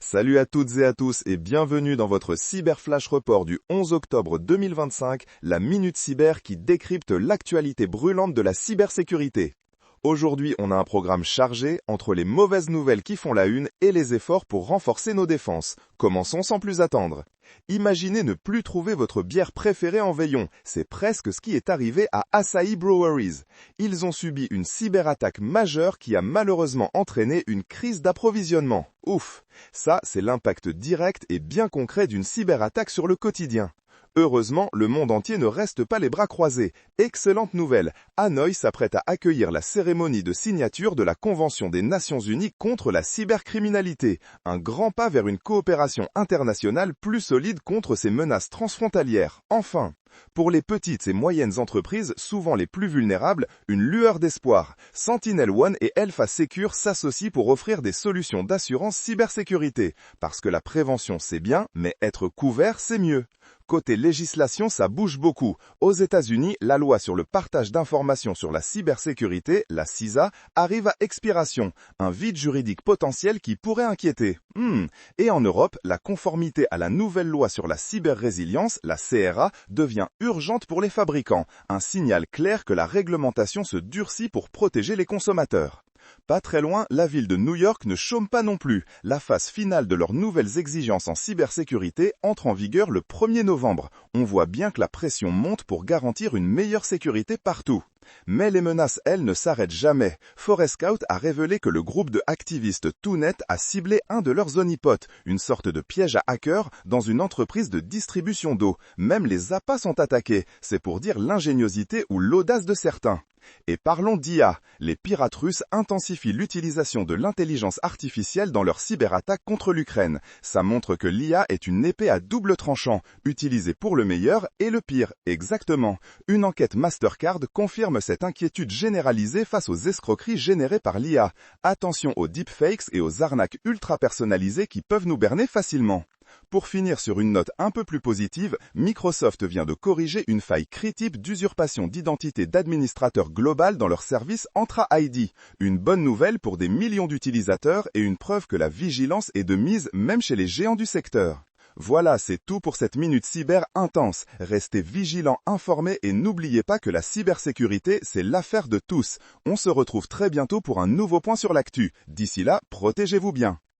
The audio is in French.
Salut à toutes et à tous et bienvenue dans votre Cyberflash Report du 11 octobre 2025, la Minute Cyber qui décrypte l'actualité brûlante de la cybersécurité. Aujourd'hui, on a un programme chargé entre les mauvaises nouvelles qui font la une et les efforts pour renforcer nos défenses. Commençons sans plus attendre. Imaginez ne plus trouver votre bière préférée en veillon. C'est presque ce qui est arrivé à Asahi Breweries. Ils ont subi une cyberattaque majeure qui a malheureusement entraîné une crise d'approvisionnement. Ouf! Ça, c'est l'impact direct et bien concret d'une cyberattaque sur le quotidien. Heureusement, le monde entier ne reste pas les bras croisés. Excellente nouvelle, Hanoï s'apprête à accueillir la cérémonie de signature de la Convention des Nations Unies contre la cybercriminalité, un grand pas vers une coopération internationale plus solide contre ces menaces transfrontalières. Enfin, pour les petites et moyennes entreprises, souvent les plus vulnérables, une lueur d'espoir. SentinelOne et Elpha Secure s'associent pour offrir des solutions d'assurance cybersécurité. Parce que la prévention c'est bien, mais être couvert c'est mieux. Côté législation, ça bouge beaucoup. Aux États-Unis, la loi sur le partage d'informations sur la cybersécurité, la CISA, arrive à expiration. Un vide juridique potentiel qui pourrait inquiéter. Et en Europe, la conformité à la nouvelle loi sur la cyber-résilience, la CRA, devient urgente pour les fabricants. Un signal clair que la réglementation se durcit pour protéger les consommateurs. Pas très loin, la ville de New York ne chôme pas non plus. La phase finale de leurs nouvelles exigences en cybersécurité entre en vigueur le 1er novembre. On voit bien que la pression monte pour garantir une meilleure sécurité partout. Mais les menaces, elles, ne s'arrêtent jamais. Forescout a révélé que le groupe de activistes Toonet a ciblé un de leurs honeypots, une sorte de piège à hackers dans une entreprise de distribution d'eau. Même les appâts sont attaqués. C'est pour dire l'ingéniosité ou l'audace de certains. Et parlons d'IA. Les pirates russes intensifient l'utilisation de l'intelligence artificielle dans leur cyberattaque contre l'Ukraine. Ça montre que l'IA est une épée à double tranchant, utilisée pour le meilleur et le pire. Exactement. Une enquête Mastercard confirme cette inquiétude généralisée face aux escroqueries générées par l'IA. Attention aux deepfakes et aux arnaques ultra personnalisées qui peuvent nous berner facilement. Pour finir sur une note un peu plus positive, Microsoft vient de corriger une faille critique d'usurpation d'identité d'administrateur global dans leur service Entra ID. Une bonne nouvelle pour des millions d'utilisateurs et une preuve que la vigilance est de mise même chez les géants du secteur. Voilà, c'est tout pour cette minute cyber intense. Restez vigilants, informés et n'oubliez pas que la cybersécurité, c'est l'affaire de tous. On se retrouve très bientôt pour un nouveau point sur l'actu. D'ici là, protégez-vous bien.